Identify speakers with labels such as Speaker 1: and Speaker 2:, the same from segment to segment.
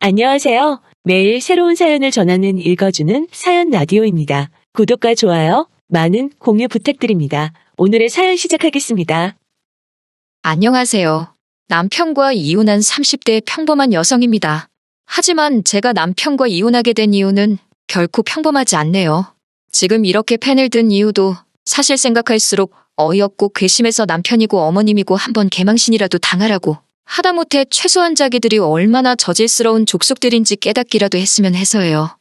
Speaker 1: 안녕하세요. 매일 새로운 사연을 전하는 읽어주는 사연 라디오입니다. 구독과 좋아요, 많은 공유 부탁드립니다. 오늘의 사연 시작하겠습니다.
Speaker 2: 안녕하세요. 남편과 이혼한 30대 평범한 여성입니다. 하지만 제가 남편과 이혼하게 된 이유는 결코 평범하지 않네요. 지금 이렇게 펜을 든 이유도 사실 생각할수록 어이없고 괘씸해서 남편이고 어머님이고 한번 개망신이라도 당하라고 하다못해 최소한 자기들이 얼마나 저질스러운 족속들인지 깨닫기라도 했으면 해서예요.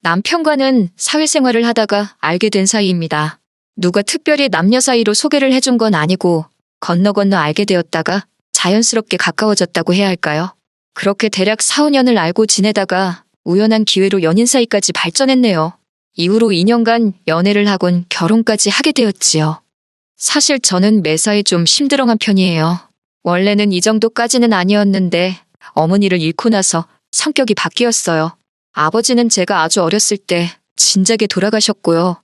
Speaker 2: 남편과는 사회생활을 하다가 알게 된 사이입니다. 누가 특별히 남녀 사이로 소개를 해준 건 아니고 건너 알게 되었다가 자연스럽게 가까워졌다고 해야 할까요? 그렇게 대략 4, 5년을 알고 지내다가 우연한 기회로 연인 사이까지 발전했네요. 이후로 2년간 연애를 하곤 결혼까지 하게 되었지요. 사실 저는 매사에 좀 심드렁한 편이에요. 원래는 이 정도까지는 아니었는데 어머니를 잃고 나서 성격이 바뀌었어요. 아버지는 제가 아주 어렸을 때 진작에 돌아가셨고요.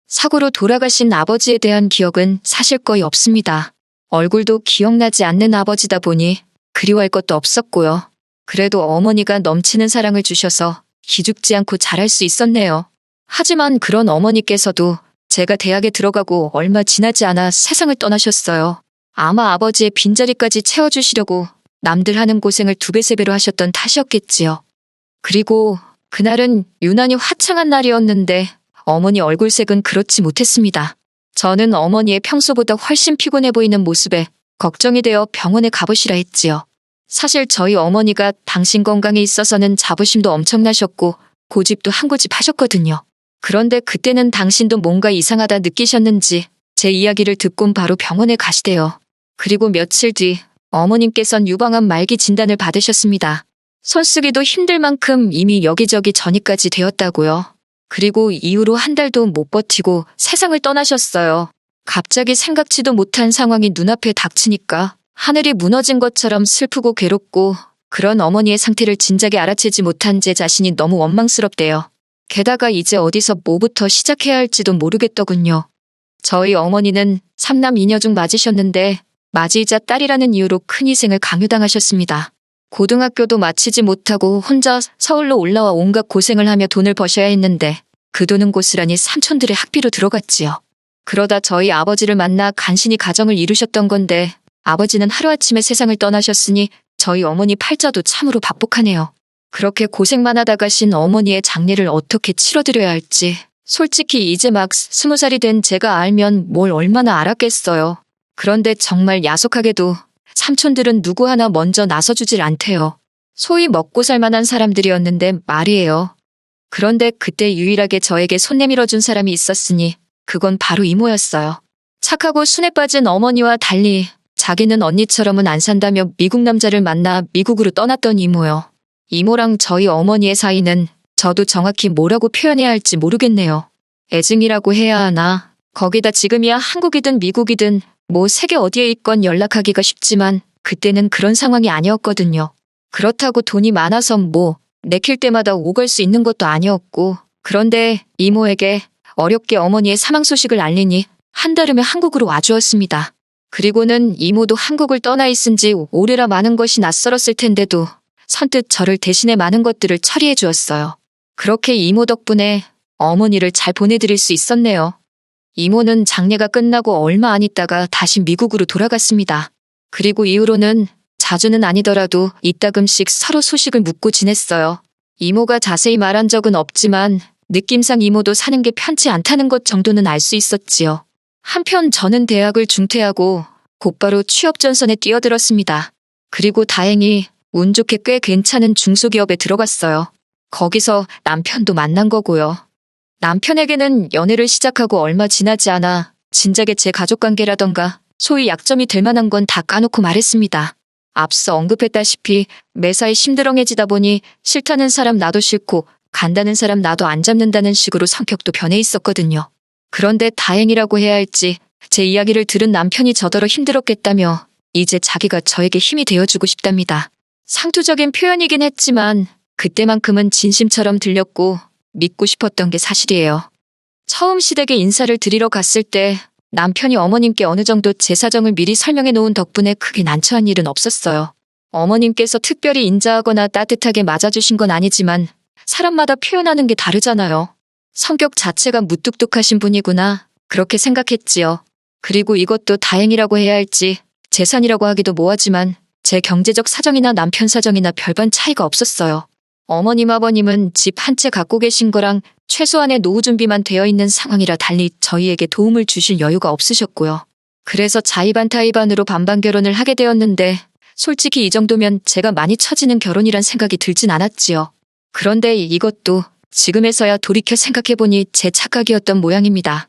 Speaker 2: 사고로 돌아가신 아버지에 대한 기억은 사실 거의 없습니다. 얼굴도 기억나지 않는 아버지다 보니 그리워할 것도 없었고요. 그래도 어머니가 넘치는 사랑을 주셔서 기죽지 않고 자랄 수 있었네요. 하지만 그런 어머니께서도 제가 대학에 들어가고 얼마 지나지 않아 세상을 떠나셨어요. 아마 아버지의 빈자리까지 채워주시려고 남들 하는 고생을 2배, 3배로 하셨던 탓이었겠지요. 그리고 그날은 유난히 화창한 날이었는데 어머니 얼굴색은 그렇지 못했습니다. 저는 어머니의 평소보다 훨씬 피곤해 보이는 모습에 걱정이 되어 병원에 가보시라 했지요. 사실 저희 어머니가 당신 건강에 있어서는 자부심도 엄청나셨고 고집도 한 고집 하셨거든요. 그런데 그때는 당신도 뭔가 이상하다 느끼셨는지 제 이야기를 듣곤 바로 병원에 가시대요. 그리고 며칠 뒤 어머님께선 유방암 말기 진단을 받으셨습니다. 손쓰기도 힘들 만큼 이미 여기저기 전이까지 되었다고요. 그리고 이후로 한 달도 못 버티고 세상을 떠나셨어요. 갑자기 생각지도 못한 상황이 눈앞에 닥치니까 하늘이 무너진 것처럼 슬프고 괴롭고 그런 어머니의 상태를 진작에 알아채지 못한 제 자신이 너무 원망스럽대요. 게다가 이제 어디서 뭐부터 시작해야 할지도 모르겠더군요. 저희 어머니는 3남 2녀 중 맞으셨는데 맞이이자 딸이라는 이유로 큰 희생을 강요당하셨습니다. 고등학교도 마치지 못하고 혼자 서울로 올라와 온갖 고생을 하며 돈을 버셔야 했는데 그 돈은 고스란히 삼촌들의 학비로 들어갔지요. 그러다 저희 아버지를 만나 간신히 가정을 이루셨던 건데 아버지는 하루아침에 세상을 떠나셨으니 저희 어머니 팔자도 참으로 박복하네요. 그렇게 고생만 하다 가신 어머니의 장례를 어떻게 치러드려야 할지 솔직히 이제 막 20살이 된 제가 알면 뭘 얼마나 알았겠어요. 그런데 정말 야속하게도 삼촌들은 누구 하나 먼저 나서주질 않대요. 소위 먹고 살만한 사람들이었는데 말이에요. 그런데 그때 유일하게 저에게 손 내밀어준 사람이 있었으니 그건 바로 이모였어요. 착하고 순에 빠진 어머니와 달리 자기는 언니처럼은 안 산다며 미국 남자를 만나 미국으로 떠났던 이모요. 이모랑 저희 어머니의 사이는 저도 정확히 뭐라고 표현해야 할지 모르겠네요. 애증이라고 해야 하나. 거기다 지금이야 한국이든 미국이든 뭐 세계 어디에 있건 연락하기가 쉽지만 그때는 그런 상황이 아니었거든요. 그렇다고 돈이 많아서 뭐 내킬 때마다 오갈 수 있는 것도 아니었고 그런데 이모에게 어렵게 어머니의 사망 소식을 알리니 한달이면 한국으로 와주었습니다. 그리고는 이모도 한국을 떠나 있은 지 오래라 많은 것이 낯설었을 텐데도 선뜻 저를 대신해 많은 것들을 처리해 주었어요. 그렇게 이모 덕분에 어머니를 잘 보내드릴 수 있었네요. 이모는 장례가 끝나고 얼마 안 있다가 다시 미국으로 돌아갔습니다. 그리고 이후로는 자주는 아니더라도 이따금씩 서로 소식을 묻고 지냈어요. 이모가 자세히 말한 적은 없지만 느낌상 이모도 사는 게 편치 않다는 것 정도는 알 수 있었지요. 한편 저는 대학을 중퇴하고 곧바로 취업 전선에 뛰어들었습니다. 그리고 다행히 운 좋게 꽤 괜찮은 중소기업에 들어갔어요. 거기서 남편도 만난 거고요. 남편에게는 연애를 시작하고 얼마 지나지 않아 진작에 제 가족관계라던가 소위 약점이 될 만한 건 다 까놓고 말했습니다. 앞서 언급했다시피 매사에 심드렁해지다 보니 싫다는 사람 나도 싫고 간다는 사람 나도 안 잡는다는 식으로 성격도 변해 있었거든요. 그런데 다행이라고 해야 할지 제 이야기를 들은 남편이 저더러 힘들었겠다며 이제 자기가 저에게 힘이 되어주고 싶답니다. 상투적인 표현이긴 했지만 그때만큼은 진심처럼 들렸고 믿고 싶었던 게 사실이에요. 처음 시댁에 인사를 드리러 갔을 때 남편이 어머님께 어느 정도 제 사정을 미리 설명해 놓은 덕분에 크게 난처한 일은 없었어요. 어머님께서 특별히 인자하거나 따뜻하게 맞아주신 건 아니지만 사람마다 표현하는 게 다르잖아요. 성격 자체가 무뚝뚝하신 분이구나. 그렇게 생각했지요. 그리고 이것도 다행이라고 해야 할지 재산이라고 하기도 뭐하지만 제 경제적 사정이나 남편 사정이나 별반 차이가 없었어요. 어머님 아버님은 집 한 채 갖고 계신 거랑 최소한의 노후 준비만 되어 있는 상황이라 달리 저희에게 도움을 주실 여유가 없으셨고요. 그래서 자의반타의반으로 반반 결혼을 하게 되었는데 솔직히 이 정도면 제가 많이 처지는 결혼이란 생각이 들진 않았지요. 그런데 이것도 지금에서야 돌이켜 생각해보니 제 착각이었던 모양입니다.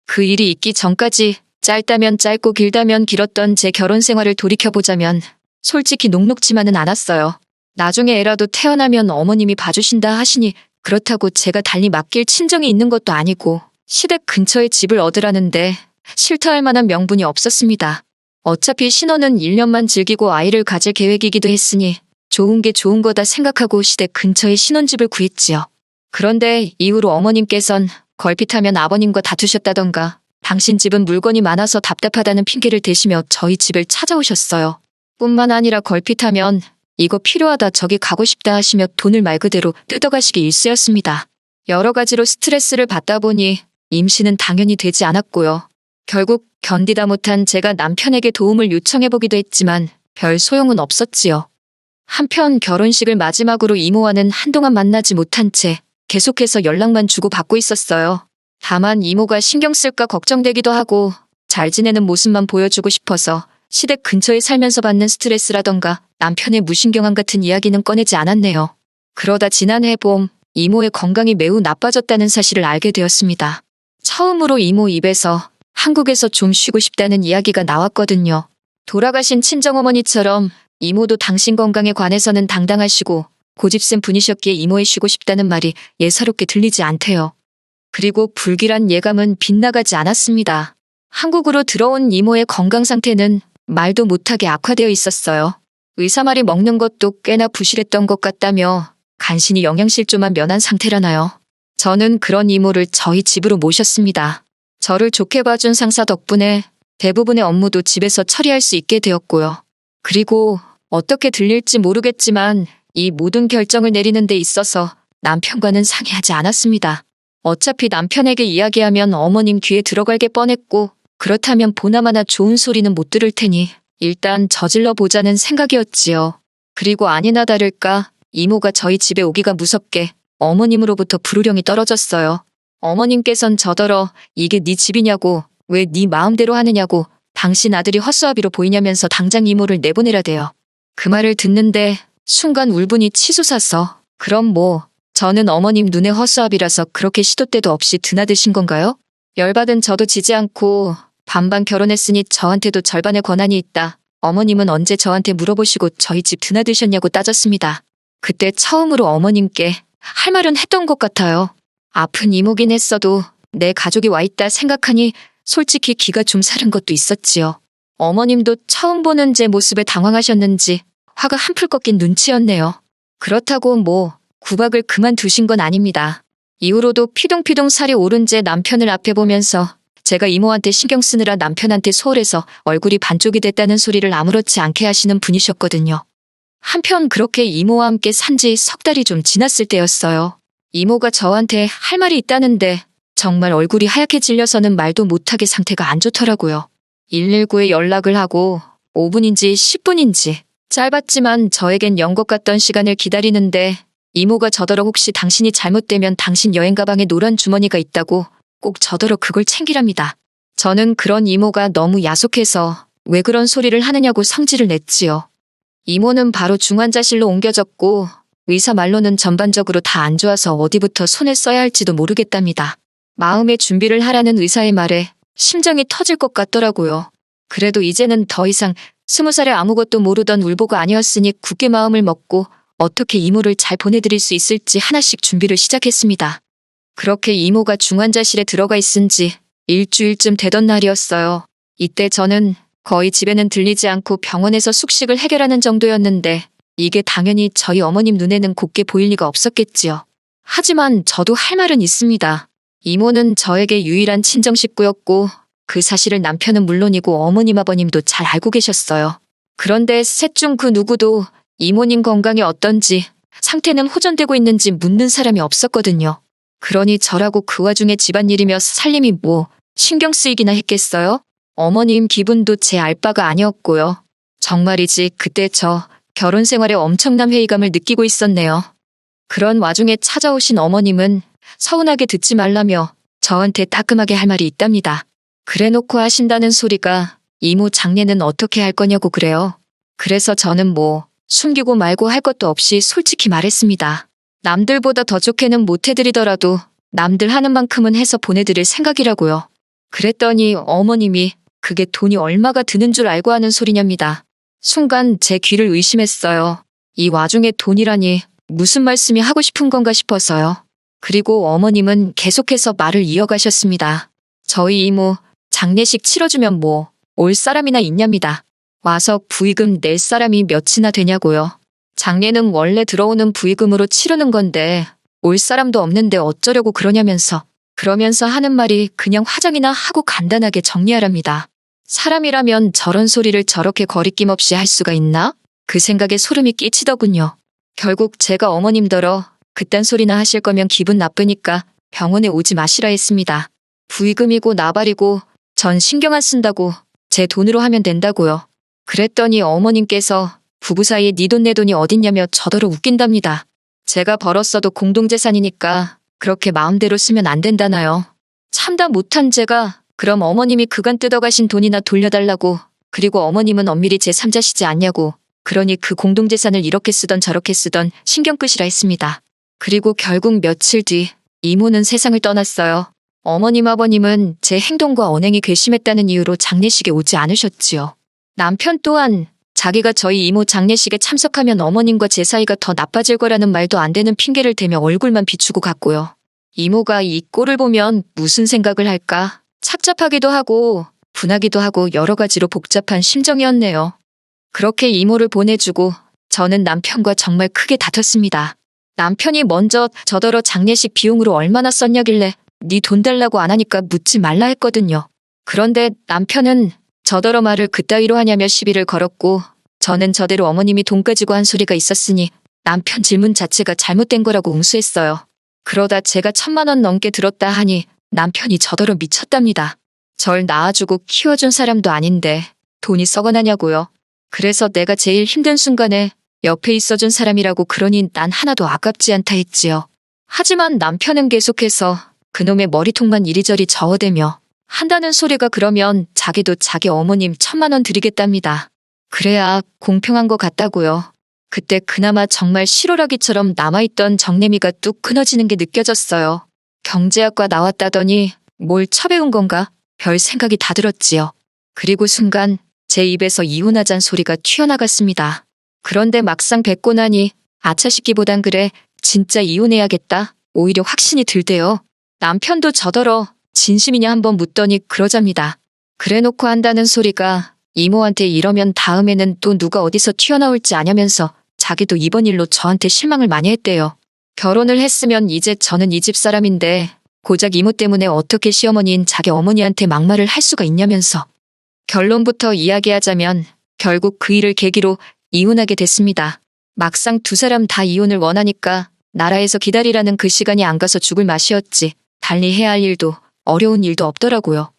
Speaker 2: 그 일이 있기 전까지 짧다면 짧고 길다면 길었던 제 결혼 생활을 돌이켜보자면 솔직히 녹록지만은 않았어요. 나중에 애라도 태어나면 어머님이 봐주신다 하시니 그렇다고 제가 달리 맡길 친정이 있는 것도 아니고 시댁 근처에 집을 얻으라는데 싫다 할 만한 명분이 없었습니다. 어차피 신혼은 1년만 즐기고 아이를 가질 계획이기도 했으니 좋은 게 좋은 거다 생각하고 시댁 근처에 신혼집을 구했지요. 그런데 이후로 어머님께선 걸핏하면 아버님과 다투셨다던가 당신 집은 물건이 많아서 답답하다는 핑계를 대시며 저희 집을 찾아오셨어요. 뿐만 아니라 걸핏하면 이거 필요하다 저기 가고 싶다 하시며 돈을 말 그대로 뜯어가시기 일쑤였습니다. 여러 가지로 스트레스를 받다 보니 임신은 당연히 되지 않았고요. 결국 견디다 못한 제가 남편에게 도움을 요청해보기도 했지만 별 소용은 없었지요. 한편 결혼식을 마지막으로 이모와는 한동안 만나지 못한 채 계속해서 연락만 주고받고 있었어요. 다만 이모가 신경 쓸까 걱정되기도 하고 잘 지내는 모습만 보여주고 싶어서 시댁 근처에 살면서 받는 스트레스라던가 남편의 무신경함 같은 이야기는 꺼내지 않았네요. 그러다 지난해 봄 이모의 건강이 매우 나빠졌다는 사실을 알게 되었습니다. 처음으로 이모 입에서 한국에서 좀 쉬고 싶다는 이야기가 나왔거든요. 돌아가신 친정어머니처럼 이모도 당신 건강에 관해서는 당당하시고 고집센 분이셨기에 이모에 쉬고 싶다는 말이 예사롭게 들리지 않대요. 그리고 불길한 예감은 빗나가지 않았습니다. 한국으로 들어온 이모의 건강 상태는 말도 못하게 악화되어 있었어요. 의사 말이 먹는 것도 꽤나 부실했던 것 같다며 간신히 영양실조만 면한 상태라나요. 저는 그런 이모를 저희 집으로 모셨습니다. 저를 좋게 봐준 상사 덕분에 대부분의 업무도 집에서 처리할 수 있게 되었고요. 그리고 어떻게 들릴지 모르겠지만 이 모든 결정을 내리는 데 있어서 남편과는 상의하지 않았습니다. 어차피 남편에게 이야기하면 어머님 귀에 들어갈 게 뻔했고 그렇다면 보나마나 좋은 소리는 못 들을 테니 일단 저질러 보자는 생각이었지요. 그리고 아니나 다를까 이모가 저희 집에 오기가 무섭게 어머님으로부터 불호령이 떨어졌어요. 어머님께선 저더러 이게 네 집이냐고 왜 네 마음대로 하느냐고 당신 아들이 헛수아비로 보이냐면서 당장 이모를 내보내라대요. 그 말을 듣는데 순간 울분이 치솟아서 그럼 뭐 저는 어머님 눈에 헛수아비라서 그렇게 시도 때도 없이 드나드신 건가요? 열받은 저도 지지 않고 반반 결혼했으니 저한테도 절반의 권한이 있다. 어머님은 언제 저한테 물어보시고 저희 집 드나드셨냐고 따졌습니다. 그때 처음으로 어머님께 할 말은 했던 것 같아요. 아픈 이모긴 했어도 내 가족이 와 있다 생각하니 솔직히 기가 좀 사른 것도 있었지요. 어머님도 처음 보는 제 모습에 당황하셨는지 화가 한풀 꺾인 눈치였네요. 그렇다고 뭐 구박을 그만두신 건 아닙니다. 이후로도 피둥피둥 살이 오른 제 남편을 앞에 보면서 제가 이모한테 신경 쓰느라 남편한테 소홀해서 얼굴이 반쪽이 됐다는 소리를 아무렇지 않게 하시는 분이셨거든요. 한편 그렇게 이모와 함께 산 지 석 달이 좀 지났을 때였어요. 이모가 저한테 할 말이 있다는데 정말 얼굴이 하얗게 질려서는 말도 못하게 상태가 안 좋더라고요. 119에 연락을 하고 5분인지 10분인지 짧았지만 저에겐 연것 같던 시간을 기다리는데 이모가 저더러 혹시 당신이 잘못되면 당신 여행 가방에 노란 주머니가 있다고 꼭 저더러 그걸 챙기랍니다. 저는 그런 이모가 너무 야속해서 왜 그런 소리를 하느냐고 성질을 냈지요. 이모는 바로 중환자실로 옮겨졌고 의사 말로는 전반적으로 다 안 좋아서 어디부터 손을 써야 할지도 모르겠답니다. 마음의 준비를 하라는 의사의 말에 심장이 터질 것 같더라고요. 그래도 이제는 더 이상 20살에 아무것도 모르던 울보가 아니었으니 굳게 마음을 먹고 어떻게 이모를 잘 보내드릴 수 있을지 하나씩 준비를 시작했습니다. 그렇게 이모가 중환자실에 들어가 있은 지 일주일쯤 되던 날이었어요. 이때 저는 거의 집에는 들리지 않고 병원에서 숙식을 해결하는 정도였는데 이게 당연히 저희 어머님 눈에는 곱게 보일 리가 없었겠지요. 하지만 저도 할 말은 있습니다. 이모는 저에게 유일한 친정 식구였고 그 사실을 남편은 물론이고 어머님 아버님도 잘 알고 계셨어요. 그런데 셋 중 그 누구도 이모님 건강이 어떤지, 상태는 호전되고 있는지 묻는 사람이 없었거든요. 그러니 저라고 그 와중에 집안일이며 살림이 뭐 신경 쓰이기나 했겠어요? 어머님 기분도 제 알 바가 아니었고요. 정말이지 그때 저 결혼 생활에 엄청난 회의감을 느끼고 있었네요. 그런 와중에 찾아오신 어머님은 서운하게 듣지 말라며 저한테 따끔하게 할 말이 있답니다. 그래놓고 하신다는 소리가 이모 장례는 어떻게 할 거냐고 그래요. 그래서 저는 뭐 숨기고 말고 할 것도 없이 솔직히 말했습니다. 남들보다 더 좋게는 못 해드리더라도 남들 하는 만큼은 해서 보내드릴 생각이라고요. 그랬더니 어머님이 그게 돈이 얼마가 드는 줄 알고 하는 소리냐입니다. 순간 제 귀를 의심했어요. 이 와중에 돈이라니 무슨 말씀이 하고 싶은 건가 싶어서요. 그리고 어머님은 계속해서 말을 이어가셨습니다. 저희 이모 장례식 치러주면 뭐 올 사람이나 있냐입니다. 와서 부의금 낼 사람이 몇이나 되냐고요. 장례는 원래 들어오는 부의금으로 치르는 건데 올 사람도 없는데 어쩌려고 그러냐면서 그러면서 하는 말이 그냥 화장이나 하고 간단하게 정리하랍니다. 사람이라면 저런 소리를 저렇게 거리낌 없이 할 수가 있나? 그 생각에 소름이 끼치더군요. 결국 제가 어머님더러 그딴 소리나 하실 거면 기분 나쁘니까 병원에 오지 마시라 했습니다. 부의금이고 나발이고 전 신경 안 쓴다고 제 돈으로 하면 된다고요. 그랬더니 어머님께서 부부 사이에 네 돈 내 돈이 어딨냐며 저더러 웃긴답니다. 제가 벌었어도 공동재산이니까 그렇게 마음대로 쓰면 안 된다나요. 참다 못한 제가 그럼 어머님이 그간 뜯어가신 돈이나 돌려달라고, 그리고 어머님은 엄밀히 제3자시지 않냐고, 그러니 그 공동재산을 이렇게 쓰던 저렇게 쓰던 신경 끄시라 했습니다. 그리고 결국 며칠 뒤 이모는 세상을 떠났어요. 어머님 아버님은 제 행동과 언행이 괘씸했다는 이유로 장례식에 오지 않으셨지요. 남편 또한 자기가 저희 이모 장례식에 참석하면 어머님과 제 사이가 더 나빠질 거라는 말도 안 되는 핑계를 대며 얼굴만 비추고 갔고요. 이모가 이 꼴을 보면 무슨 생각을 할까? 착잡하기도 하고 분하기도 하고 여러 가지로 복잡한 심정이었네요. 그렇게 이모를 보내주고 저는 남편과 정말 크게 다퉜습니다. 남편이 먼저 저더러 장례식 비용으로 얼마나 썼냐길래 네 돈 달라고 안 하니까 묻지 말라 했거든요. 그런데 남편은 저더러 말을 그따위로 하냐며 시비를 걸었고, 저는 저대로 어머님이 돈 가지고 한 소리가 있었으니 남편 질문 자체가 잘못된 거라고 응수했어요. 그러다 제가 1,000만 원 넘게 들었다 하니 남편이 저더러 미쳤답니다. 절 낳아주고 키워준 사람도 아닌데 돈이 썩어나냐고요. 그래서 내가 제일 힘든 순간에 옆에 있어준 사람이라고 그러니 난 하나도 아깝지 않다 했지요. 하지만 남편은 계속해서 그놈의 머리통만 이리저리 저어대며 한다는 소리가 그러면 자기도 자기 어머님 1,000만 원 드리겠답니다. 그래야 공평한 것 같다고요. 그때 그나마 정말 실오라기처럼 남아있던 정내미가 뚝 끊어지는 게 느껴졌어요. 경제학과 나왔다더니 뭘 처배운 건가? 별 생각이 다 들었지요. 그리고 순간 제 입에서 이혼하잔 소리가 튀어나갔습니다. 그런데 막상 뵙고 나니 아차 싶기보단 그래 진짜 이혼해야겠다. 오히려 확신이 들대요. 남편도 저더러 진심이냐 한번 묻더니 그러잡니다. 그래놓고 한다는 소리가 이모한테 이러면 다음에는 또 누가 어디서 튀어나올지 아냐면서 자기도 이번 일로 저한테 실망을 많이 했대요. 결혼을 했으면 이제 저는 이 집 사람인데 고작 이모 때문에 어떻게 시어머니인 자기 어머니한테 막말을 할 수가 있냐면서. 결론부터 이야기하자면 결국 그 일을 계기로 이혼하게 됐습니다. 막상 두 사람 다 이혼을 원하니까 나라에서 기다리라는 그 시간이 안 가서 죽을 맛이었지. 달리 해야 할 일도 어려운 일도 없더라고요.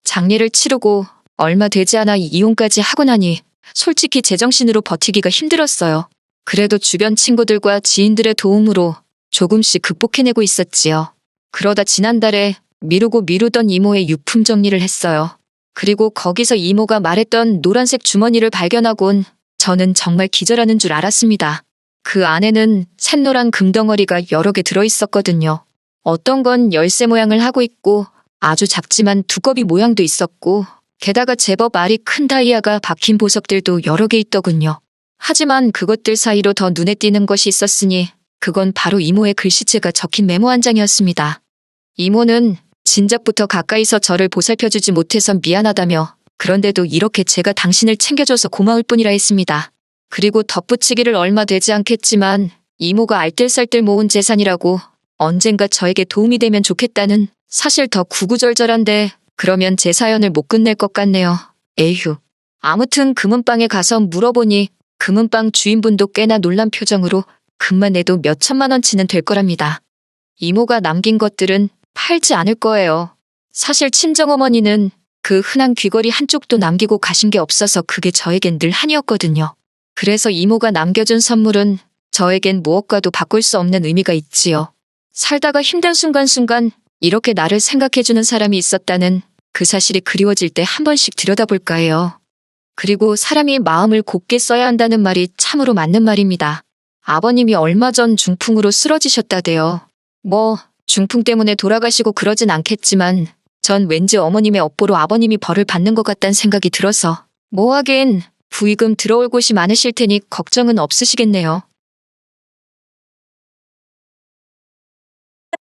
Speaker 2: 장례를 치르고 얼마 되지 않아 이혼까지 하고 나니 솔직히 제정신으로 버티기가 힘들었어요. 그래도 주변 친구들과 지인들의 도움으로 조금씩 극복해내고 있었지요. 그러다 지난달에 미루고 미루던 이모의 유품 정리를 했어요. 그리고 거기서 이모가 말했던 노란색 주머니를 발견하곤 저는 정말 기절하는 줄 알았습니다. 그 안에는 샛노란 금덩어리가 여러 개 들어있었거든요. 어떤 건 열쇠 모양을 하고 있고 아주 작지만 두꺼비 모양도 있었고 게다가 제법 알이 큰 다이아가 박힌 보석들도 여러 개 있더군요. 하지만 그것들 사이로 더 눈에 띄는 것이 있었으니 그건 바로 이모의 글씨체가 적힌 메모 한 장이었습니다. 이모는 진작부터 가까이서 저를 보살펴주지 못해서 미안하다며 그런데도 이렇게 제가 당신을 챙겨줘서 고마울 뿐이라 했습니다. 그리고 덧붙이기를 얼마 되지 않겠지만 이모가 알뜰살뜰 모은 재산이라고 언젠가 저에게 도움이 되면 좋겠다는 사실 더 구구절절한데 그러면 제 사연을 못 끝낼 것 같네요. 에휴. 아무튼 금은방에 가서 물어보니 금은방 주인분도 꽤나 놀란 표정으로 금만 내도 몇 천만 원치는 될 거랍니다. 이모가 남긴 것들은 팔지 않을 거예요. 사실 친정어머니는 그 흔한 귀걸이 한쪽도 남기고 가신 게 없어서 그게 저에겐 늘 한이었거든요. 그래서 이모가 남겨준 선물은 저에겐 무엇과도 바꿀 수 없는 의미가 있지요. 살다가 힘든 순간순간 이렇게 나를 생각해주는 사람이 있었다는 그 사실이 그리워질 때 한 번씩 들여다볼까 해요. 그리고 사람이 마음을 곱게 써야 한다는 말이 참으로 맞는 말입니다. 아버님이 얼마 전 중풍으로 쓰러지셨다대요. 뭐 중풍 때문에 돌아가시고 그러진 않겠지만 전 왠지 어머님의 업보로 아버님이 벌을 받는 것 같다는 생각이 들어서 뭐 하긴 부의금 들어올 곳이 많으실 테니 걱정은 없으시겠네요.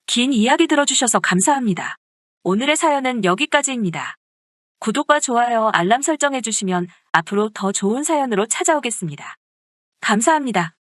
Speaker 1: 긴 이야기 들어주셔서 감사합니다. 오늘의 사연은 여기까지입니다. 구독과 좋아요, 알람 설정해주시면 앞으로 더 좋은 사연으로 찾아오겠습니다. 감사합니다.